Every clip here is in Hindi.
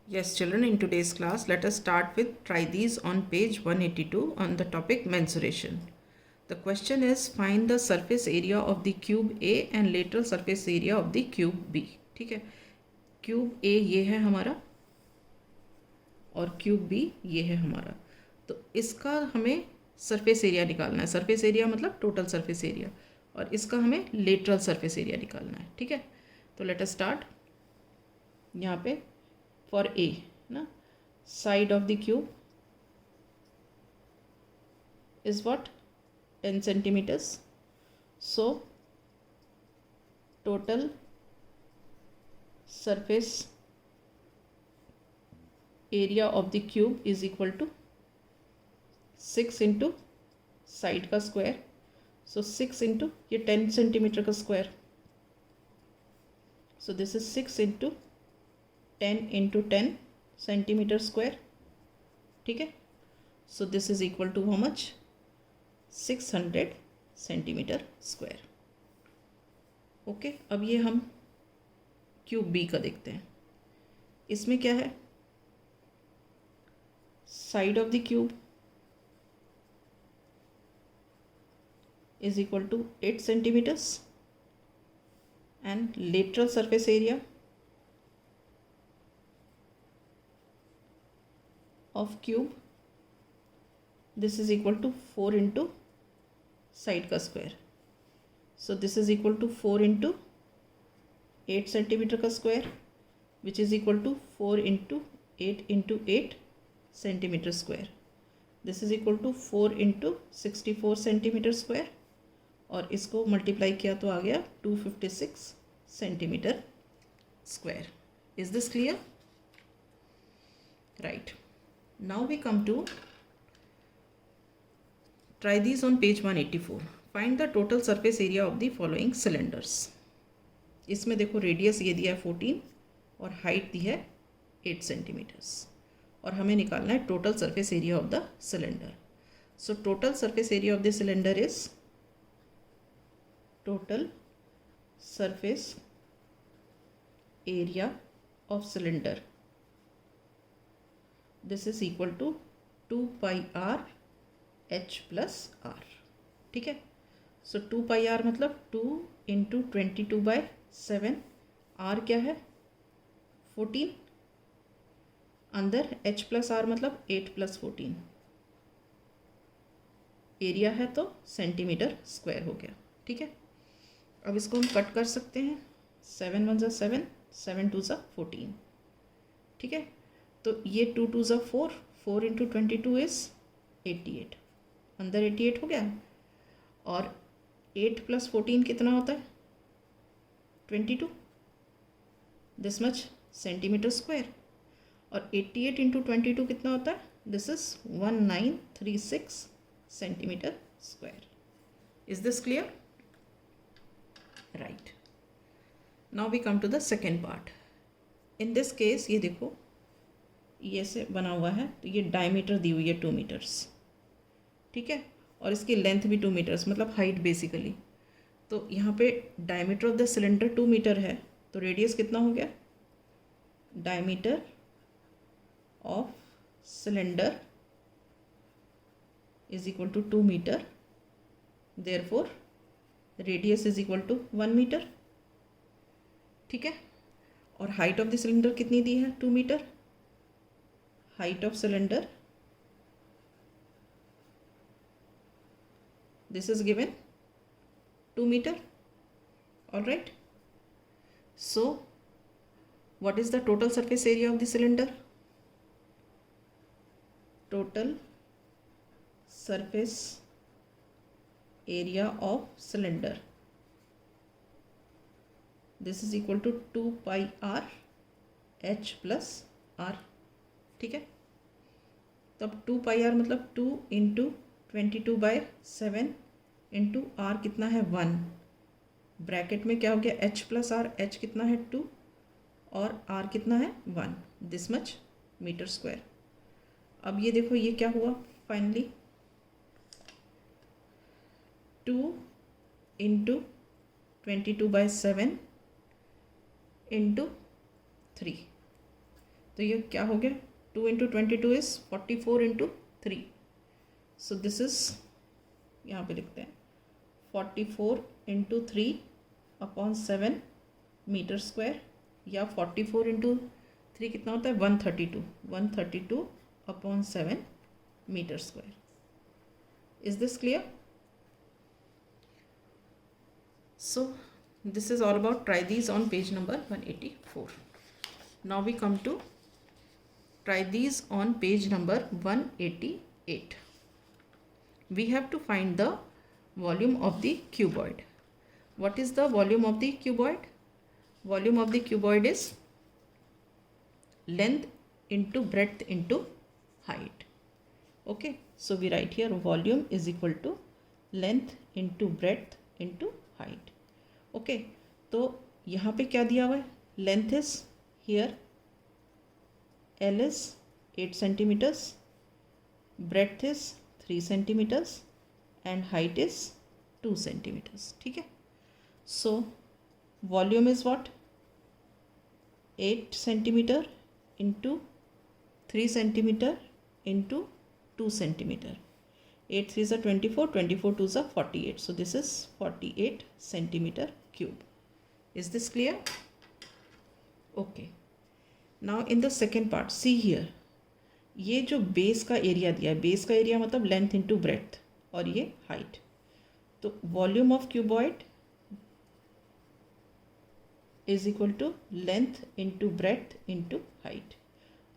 Yes, children, in today's class, let us start with try these on page 182 on the topic mensuration. The question is find the surface area of the cube A and lateral surface area of the cube B. ठीक है, क्यूब A ये है हमारा और क्यूब B ये है हमारा. तो इसका हमें सरफेस एरिया निकालना है. सरफेस एरिया मतलब टोटल सरफेस एरिया, और इसका हमें लेटरल सरफेस एरिया निकालना है. ठीक है, तो लेट अस स्टार्ट. यहाँ पे फॉर A ना, side of the cube is what, 10 centimeters. So total surface area of the cube is equal to 6 into side का स्क्वायर. सो 6 इंटू ये 10 सेंटीमीटर का square. So this is 6 into 10 into 10 centimetre square. ठीक है, so this is equal to how much, 600 centimetre square. Okay, अब ये हम क्यूब बी का देखते हैं. इसमें क्या है, side of the cube is equal to 8 centimeters and lateral surface area of cube, this is equal to 4 into side का square. So this is equal to 4 into 8 centimeter का square, which is equal to 4 into 8 centimeter square. This is equal to 4 into 64 centimeter square, और इसको मल्टीप्लाई किया तो आ गया 256 centimetre square. Is this clear? Right, now we come to try this on page 184. Find the total surface area of the following cylinders. इसमें देखो रेडियस ये दिया है 14 और हाइट दी है 8 सेंटीमीटर्स, और हमें निकालना है total surface area of the cylinder. So total surface area of the cylinder is total surface area of cylinder, this is equal to 2 pi r h plus r. ठीक है, सो 2 pi r मतलब 2 इंटू 22/7. r क्या है 14, अंदर h प्लस r मतलब 8 प्लस 14. एरिया है तो सेंटीमीटर स्क्वायर हो गया. ठीक है, अब इसको हम कट कर सकते हैं. 7 1 7, 7 2 14. ठीक है, तो ये 2 2 4, 4 इंटू 22 इज 88. अंदर 88 हो गया, और 8 प्लस 14 कितना होता है 22, दिस मच सेंटीमीटर स्क्वायर. और 88 इंटू 22 कितना होता है, this is 1936 centimetre square. Is this clear? Right, now we come to the second part. In this case ये देखो, ये से बना हुआ है, तो ये डायमीटर दी हुई है 2 मीटर्स. ठीक है, और इसकी लेंथ भी 2 मीटर्स, मतलब हाइट बेसिकली. तो यहाँ पे diameter of the cylinder 2 metre है, तो रेडियस कितना हो गया, diameter of cylinder is equal to 2 metre, therefore radius is equal to 1 metre. ठीक है, और हाइट ऑफ द सिलेंडर कितनी दी है 2 metre. Height of cylinder this is given 2 metre. All right, so what is the total surface area of the cylinder? Total surface area of cylinder, this is equal to 2 pi r h plus r. ठीक है, तब 2 pi r मतलब 2 इंटू 22/7 इंटू r कितना है 1. ब्रैकेट में क्या हो गया h प्लस r, h कितना है 2 और r कितना है 1, दिस मच मीटर स्क्वायर. अब ये देखो ये क्या हुआ फाइनली, 2 इंटू 22/7 इंटू 3, तो ये क्या हो गया, 2 into 22 is 44 into 3. So this is, यहाँ पे लिखते हैं 44 इंटू 3 अपॉन 7 मीटर स्क्वायर, या 44 इंटू 3 कितना होता है 132 upon 7 metre square. Is this clear? So this is all about try these on page number 184. Now we come to try these on page number 188. We have to find the volume of the cuboid. What is the volume of the cuboid? Volume of the cuboid is length into breadth into height. Okay, so we write here volume is equal to length into breadth into height. Okay तो यहाँ पे क्या दिया हुआ है, length is here L is 8 centimetres, breadth is 3 centimetres and height is 2 centimetres. ठीक है, so volume is what, 8 centimetre into 3 centimetre into 2 centimetre. 8 3 is 24, 24 2 is 48. So this is 48 centimeter cube. Is this clear? Okay. Now in the second part, see here. ये जो बेस का एरिया दिया है, बेस का एरिया मतलब लेंथ इंटू ब्रेड्थ और ये हाइट. तो volume of cuboid is equal to length into breadth into height.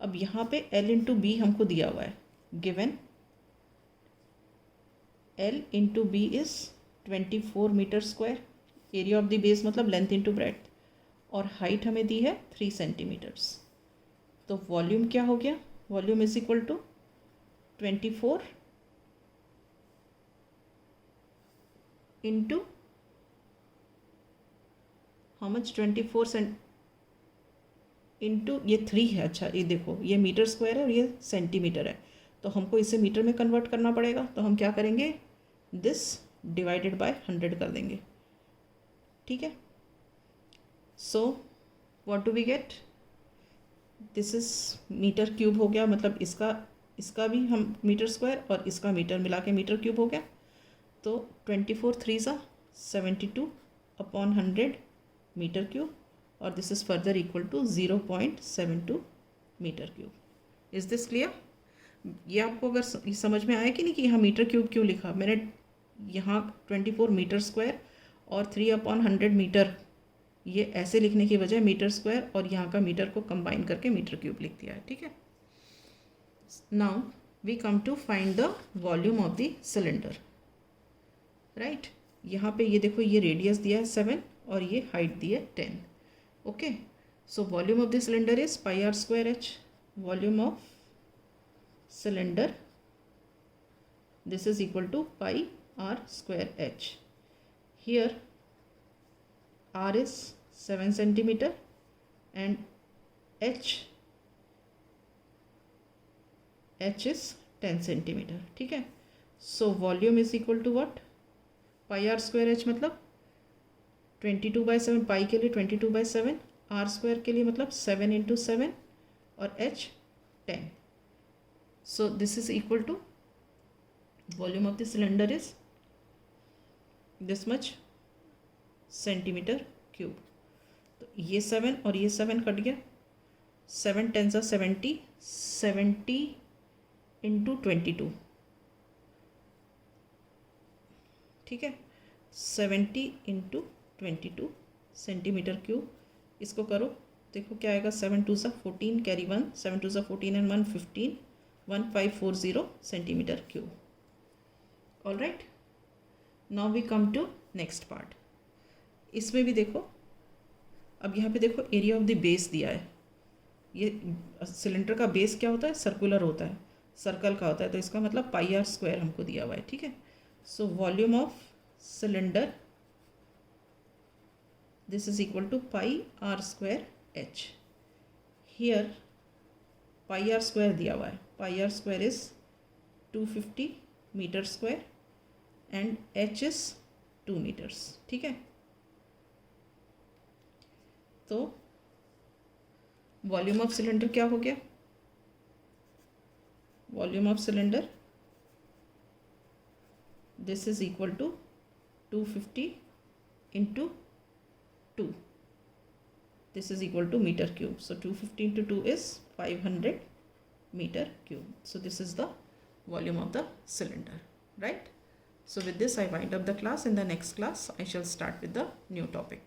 अब यहाँ पे L इंटू बी हमको दिया हुआ है, given L into B is 24 metre square. Area of the base मतलब लेंथ इंटू ब्रेड्थ, और हाइट हमें दी है 3 सेंटीमीटर्स. तो वॉल्यूम क्या हो गया, volume is equal to 24 into how much, 24 into ये 3 है. अच्छा ये देखो, ये मीटर स्क्वायर है और ये सेंटीमीटर है, तो हमको इसे मीटर में कन्वर्ट करना पड़ेगा. तो हम क्या करेंगे, दिस डिवाइडेड बाय 100 कर देंगे. ठीक है, so what do we get, this is metre cube हो गया, मतलब इसका भी हम मीटर स्क्वायर और इसका मीटर मिला के मीटर क्यूब हो गया. तो 24 3 सा 72 अपॉन 100 मीटर क्यूब, और this is further equal to 0.72 metre cube. Is this clear? ये आपको अगर समझ में आया कि नहीं कि यहाँ मीटर क्यूब क्यों लिखा मैंने, यहाँ 24 मीटर स्क्वायर और 3/100 मीटर, ये ऐसे लिखने की बजाय मीटर स्क्वायर और यहाँ का मीटर को कंबाइन करके मीटर क्यूब लिख दिया है. ठीक है, now we come to find the volume of the cylinder. Right, यहाँ पे ये देखो, ये रेडियस दिया है 7 और ये हाइट दी है 10. Okay, so volume of the cylinder is πr²h. Volume of cylinder, this is equal to πr²h. Here r is 7 centimeter and h is 10 centimeter. ठीक है, so volume is equal to what, πr²h मतलब 22/7, पाई के लिए 22/7, r² के लिए मतलब 7 इंटू 7 और h 10. So this is equal to volume of the cylinder is this much centimeter cube. तो ये 7 और ये 7 कट गया, 7 10 सा 70, 70 इंटू 22. ठीक है, 70 इंटू 22 सेंटीमीटर क्यूब. इसको करो, देखो क्या आएगा, 7 2 सा 14, कैरी 1, 7 2 सा 14 and 1 15, 1540 centimetre cube. All right, now we come to next part. इसमें भी देखो, अब यहाँ पे देखो एरिया ऑफ द बेस दिया है. ये सिलेंडर का बेस क्या होता है, सर्कुलर होता है, सर्कल का होता है, तो इसका मतलब πr² हमको दिया हुआ है. ठीक है, so volume of cylinder this is equal to πr²h. Here πr² दिया हुआ है, πr² is 250 metre square and h is 2 metres. ठीक है, तो वॉल्यूम ऑफ सिलेंडर क्या हो गया, volume of cylinder this is equal to 250 into 2. This is equal to meter cube. So 250 into 2 is 500 meter cube. So this is the volume of the cylinder, right? So with this I wind up the class. In the next class I shall start with the new topic.